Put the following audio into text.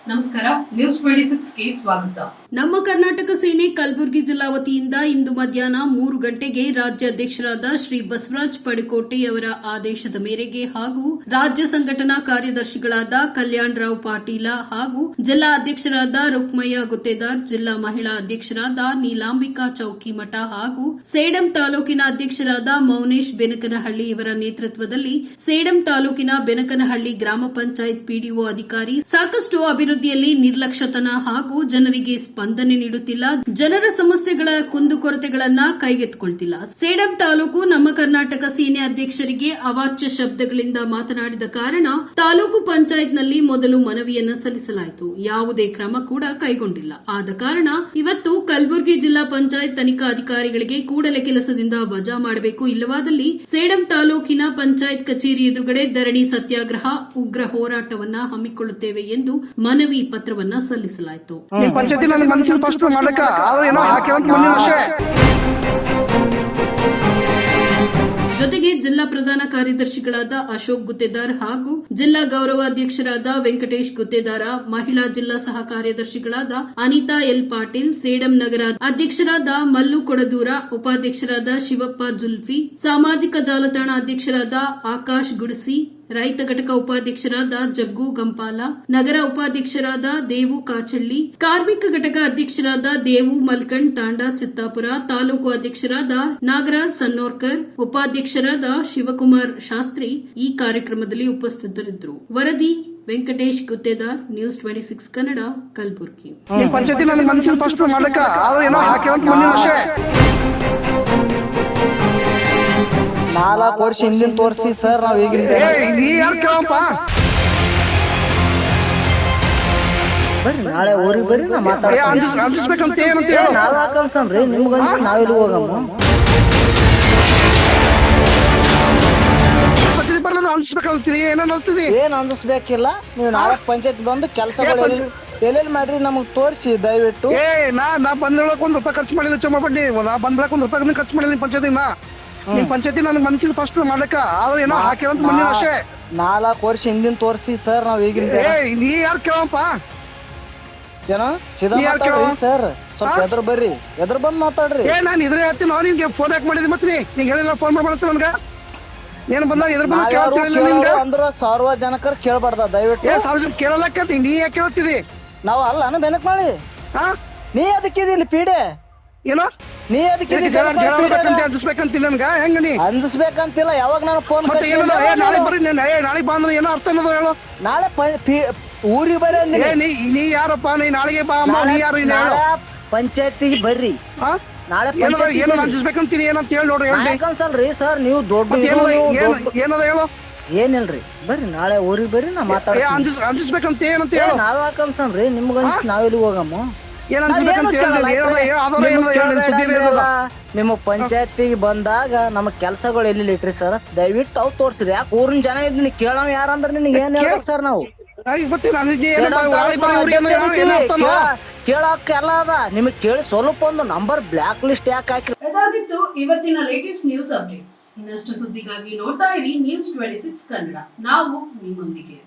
ನಮಸ್ಕಾರ, ನ್ಯೂಸ್ 26 ಗೆ ಸ್ವಾಗತ. ನಮ್ಮ ಕರ್ನಾಟಕ ಸೇನೆ ಕಲಬುರಗಿ ಜಿಲ್ಲಾ ವತಿಯಿಂದ ಇಂದು ಮಧ್ಯಾಹ್ನ 3 ಗಂಟೆಗೆ ರಾಜ್ಯಾಧ್ಯಕ್ಷರಾದ ಶ್ರೀ ಬಸವರಾಜ ಪಡಿಕೋಟೆ ಅವರ ಆದೇಶದ ಮೇರೆಗೆ ಹಾಗೂ ರಾಜ್ಯ ಸಂಘಟನಾ ಕಾರ್ಯದರ್ಶಿಗಳಾದ ಕಲ್ಯಾಣರಾವ್ ಪಾಟೀಲ ಹಾಗೂ ಜಿಲ್ಲಾ ಅಧ್ಯಕ್ಷರಾದ ರುಕ್ಮಯ್ಯ ಗುತ್ತೇದಾರ್, ಜಿಲ್ಲಾ ಮಹಿಳಾ ಅಧ್ಯಕ್ಷರಾದ ನೀಲಾಂಬಿಕಾ ಚೌಕಿಮಠ ಹಾಗೂ ಸೇಡಂ ತಾಲೂಕಿನ ಅಧ್ಯಕ್ಷರಾದ ಮೌನೇಶ್ ಬೆನಕನಹಳ್ಳಿ ಇವರ ನೇತೃತ್ವದಲ್ಲಿ ಸೇಡಂ ತಾಲೂಕಿನ ಬೆನಕನಹಳ್ಳಿ ಗ್ರಾಮ ಪಂಚಾಯತ್ ಪಿಡಿಒ ಅಧಿಕಾರಿ ಸಾಕಷ್ಟು ಅಭಿವೃದ್ಧಿಯಲ್ಲಿ ನಿರ್ಲಕ್ಷ್ಯತನ ಹಾಗೂ ಜನರಿಗೆ ಸ್ಪಂದನೆ ನೀಡುತ್ತಿಲ್ಲ, ಜನರ ಸಮಸ್ಯೆಗಳ ಕುಂದುಕೊರತೆಗಳನ್ನ ಕೈಗೆತ್ತಿಕೊಳ್ತಿಲ್ಲ. ಸೇಡಂ ತಾಲೂಕು ನಮ್ಮ ಕರ್ನಾಟಕ ಸೇನೆ ಅಧ್ಯಕ್ಷರಿಗೆ ಅವಾಚ್ಯ ಶಬ್ದಗಳಿಂದ ಮಾತನಾಡಿದ ಕಾರಣ ತಾಲೂಕು ಪಂಚಾಯತ್ನಲ್ಲಿ ಮೊದಲು ಮನವಿಯನ್ನ ಸಲ್ಲಿಸಲಾಯಿತು. ಯಾವುದೇ ಕ್ರಮ ಕೂಡ ಕೈಗೊಂಡಿಲ್ಲ. ಆದ ಕಾರಣ ಇವತ್ತು ಕಲಬುರಗಿ ಜಿಲ್ಲಾ ಪಂಚಾಯತ್ ತನಿಖಾ ಅಧಿಕಾರಿಗಳಿಗೆ ಕೂಡಲೇ ಕೆಲಸದಿಂದ ವಜಾ ಮಾಡಬೇಕು, ಇಲ್ಲವಾದಲ್ಲಿ ಸೇಡಂ ತಾಲೂಕಿನ ಪಂಚಾಯತ್ ಕಚೇರಿ ಎದುರುಗಡೆ ಧರಣಿ ಸತ್ಯಾಗ್ರಹ, ಉಗ್ರ ಹೋರಾಟವನ್ನ ಹಮ್ಮಿಕೊಳ್ಳುತ್ತೇವೆ ಎಂದು ಮನವಿ ಪತ್ರವನ್ನ ಸಲ್ಲಿಸಲಾಯಿತು. ಜೊತೆಗೆ ಜಿಲ್ಲಾ ಪ್ರಧಾನ ಕಾರ್ಯದರ್ಶಿಗಳಾದ ಅಶೋಕ್ ಗುತ್ತೇದಾರ್ ಹಾಗೂ ಜಿಲ್ಲಾ ಗೌರವಾಧ್ಯಕ್ಷರಾದ ವೆಂಕಟೇಶ್ ಗುತ್ತೇದಾರ, ಮಹಿಳಾ ಜಿಲ್ಲಾ ಸಹ ಕಾರ್ಯದರ್ಶಿಗಳಾದ ಅನಿತಾ ಎಲ್ ಪಾಟೀಲ್, ಸೇಡಂ ನಗರ ಅಧ್ಯಕ್ಷರಾದ ಮಲ್ಲು ಕೊಡದೂರ, ಉಪಾಧ್ಯಕ್ಷರಾದ ಶಿವಪ್ಪ ಜುಲ್ಫಿ, ಸಾಮಾಜಿಕ ಜಾಲತಾಣ ಅಧ್ಯಕ್ಷರಾದ ಆಕಾಶ್ ಗುಡಸಿ, ರೈತ ಘಟಕ ಉಪಾಧ್ಯಕ್ಷರಾದ ಜಗ್ಗು ಗಂಪಾಲ, ನಗರ ಉಪಾಧ್ಯಕ್ಷರಾದ ದೇವು ಕಾಚಳ್ಳಿ, ಕಾರ್ಮಿಕ ಘಟಕ ಅಧ್ಯಕ್ಷರಾದ ದೇವು ಮಲ್ಕಂಡ್ ತಾಂಡಾ ಚಿತ್ತಾಪುರ, ತಾಲೂಕು ಅಧ್ಯಕ್ಷರಾದ ನಾಗರಾಜ್ ಸನ್ನೋರ್ಕರ್, ಉಪಾಧ್ಯಕ್ಷರಾದ ಶಿವಕುಮಾರ್ ಶಾಸ್ತ್ರಿ ಈ ಕಾರ್ಯಕ್ರಮದಲ್ಲಿ ಉಪಸ್ಥಿತರಿದ್ದರು. ವರದಿ ವೆಂಕಟೇಶ್ ಗುತ್ತೇದಾರ್, ನ್ಯೂಸ್ 26 ಕನ್ನಡ, ಕಲಬುರಗಿ. ನಾಲ್ಕು ವರ್ಷ ಹಿಂದಿನ ತೋರಿಸಿ ಸರ್, ನಾವ್ ಈಗಿನ ಬರ್ರಿ ನಾಳೆ ಊರಿಗೆ ಬರ್ರಿ, ನಾ ಮಾತಾಡ್ತೀನಿ. ನಾವ್ ಹಾಕನ್ಸಮ್ರಿ, ನಿಮ್ಗ ಅನ್ಸ್ ನಾವೆಲ್ಲಿ ಹೋಗಮ್ಮ? ಏನ್ ಅನ್ಸ್ಬೇಕಿಲ್ಲ, ನೀವು ನಾಳೆ ಪಂಚಾಯತ್ ಬಂದು ಕೆಲಸಗಳು ಎಲ್ಲೆಲ್ಲಿ ಮಾಡ್ರಿ ನಮಗ್ ತೋರಿಸಿ ದಯವಿಟ್ಟು. ನಾ ಬಂದ್ರೊಳಕ್ ಒಂದ್ ರೂಪಾಯಿ ಖರ್ಚು ಮಾಡಿಲ್ಲ ಚಮ್ಮ ಬಡ್ಡಿ, ನಾ ಬಂದ್ರೊಳಕ್ ಒಂದ್ ರೂಪಾಯಿ ಖರ್ಚು ಮಾಡಿಲ್ಲ ಪಂಚಾಯತಿ. ನಿಮ್ ಪಂಚಾಯತಿ ನನ್ ಮನ್ಸಿಲ್ ಫಸ್ಟ್ ಮಾಡ್ಲಕ್ಕ ಆದ್ರೆ ಏನೋ ಹಾಕಿರಂತ ಬಂದಿನ ಅಷ್ಟೇ. 4 ವರ್ಷ ಹಿಂದಿನ ತೋರಿಸಿ ಸರ್, ನಾವ್ ಈಗಿನ ನೀ ಯಾರು ಕೇಳಪ್ಪ? ಏನೋ ಸೀದಾ ಸರ್, ಸ್ವಲ್ಪ ಎದ್ರ ಬರ್ರಿ, ಎದ್ರ ಬಂದ್ ಮಾತಾಡ್ರಿ. ನಾನ್ ಇದ್ರೆ ಹೇಳ್ತೀನಿ. ನಾವು ನಿನ್ಗೆ ಫೋನ್ ಯಾಕೆ ಮಾಡಿದ್ವಿ ಮತ್ತೆ ನೀ ಹೇಳಿಲ್ಲ, ಫೋನ್ ಮಾಡ್ಬಾರ್ದು ನನ್ಗ. ಏನ್ ಬಂದಾಗ ಎದ್ರ ಬಂದ ಅಂದ್ರ ಸಾರ್ವಜನಿಕರು ಕೇಳ್ಬಾರ್ದ ದಯವಿಟ್ಟು. ಸಾರ್ವಜನಿಕ ಕೇಳಲಕ್ಕ ನೀ ಯಾಕೆ ಕೇಳ್ತಿದಿ? ನಾವ್ ಅಲ್ಲ ಬೆನಕ್ ಮಾಡಿ ನೀ ಅದಕ್ಕಿದಿಲ್ಲ ಪೀಡೆ ಏನೋ ನೀ ಅದಕ್ಕೆ ಅಂಜಿಸ್ಬೇಕಂತ ನನ್ಗ ಹೆಂಗ ನೀ ಅಂಜಿಸ್ಬೇಕಂತಿಲ್ಲ. ಯಾವಾಗ ನಾನು ಫೋನ್ ನಾಳೆ ಬರ್ರಿ, ನಾಳೆ ಬಂದ್ರೆ ಏನೋ ಅರ್ಥ ಅನ್ನೋದು ಹೇಳು. ನಾಳೆ ಊರಿಗೆ ಬರ್ರಿ. ನೀ ಯಾರಪ್ಪ? ನೀ ನಾಳೆಗೆ ಬಾ. ನೀ ಯಾರು? ಪಂಚಾಯತಿಗೆ ಬರ್ರಿ. ನಾಳೆ ಏನೋ ಅಂಜಿಸ್ಬೇಕಂತೀನಿ ಏನಂತ ಹೇಳಿ ನೋಡ್ರಿ. ಅನ್ಸಲ್ರಿ ಸರ್, ನೀವು ದೊಡ್ಡ ಏನದ ಹೇಳು? ಏನಿಲ್ರಿ, ಬರ್ರಿ ನಾಳೆ ಊರಿಗೆ ಬರ್ರಿ, ನಾ ಮಾತಾಡ್ತೀನಿ. ಅಂಜಿಸ್ಬೇಕಂತ ಏನಂತ ಹೇಳಿ. ನಾವ್ ಹಾಕನ್ಸನ್ರಿ, ನಿಮ್ಗ ಅನ್ಸ್ ನಾವೆಲ್ಲಿ ಹೋಗಮ್ಮ? ನಿಮ್ಮ ಪಂಚಾಯತಿಗೆ ಬಂದಾಗ ನಮ್ಮ ಕೆಲ್ಸಗಳು ಎಲ್ಲಿ ಇಟ್ರಿ ಸರ್, ದಯವಿಟ್ಟು ಅವ್ ತೋರ್ಸ್ರಿ. ಯಾಕೆ ಊರಿನ ಜನ ಇದ್ ಕೇಳವ್ ಯಾರಂದ್ರ ನಿನ್ಗೆ ಏನ್ ಹೇಳ್ಬೇಕು ಸರ್? ನಾವು ಕೇಳಕ್ ಎಲ್ಲ ಅದ, ನಿಮಗ್ ಕೇಳಿ ಸ್ವಲ್ಪ ಒಂದು ನಂಬರ್ ಬ್ಲಾಕ್ ಲಿಸ್ಟ್ ಯಾಕೆ ಹಾಕಿ. ಇದಾಗಿತ್ತು ಇವತ್ತಿನ ಲೇಟೆಸ್ಟ್ ನ್ಯೂಸ್ ಅಪ್ಡೇಟ್ಸ್. ಇನ್ನಷ್ಟು ಸುದ್ದಿಗಾಗಿ ನೋಡ್ತಾ ಇರಿ ನ್ಯೂಸ್ 26 ಕನ್ನಡ. ನಾವು ನಿಮ್ಮೊಂದಿಗೆ.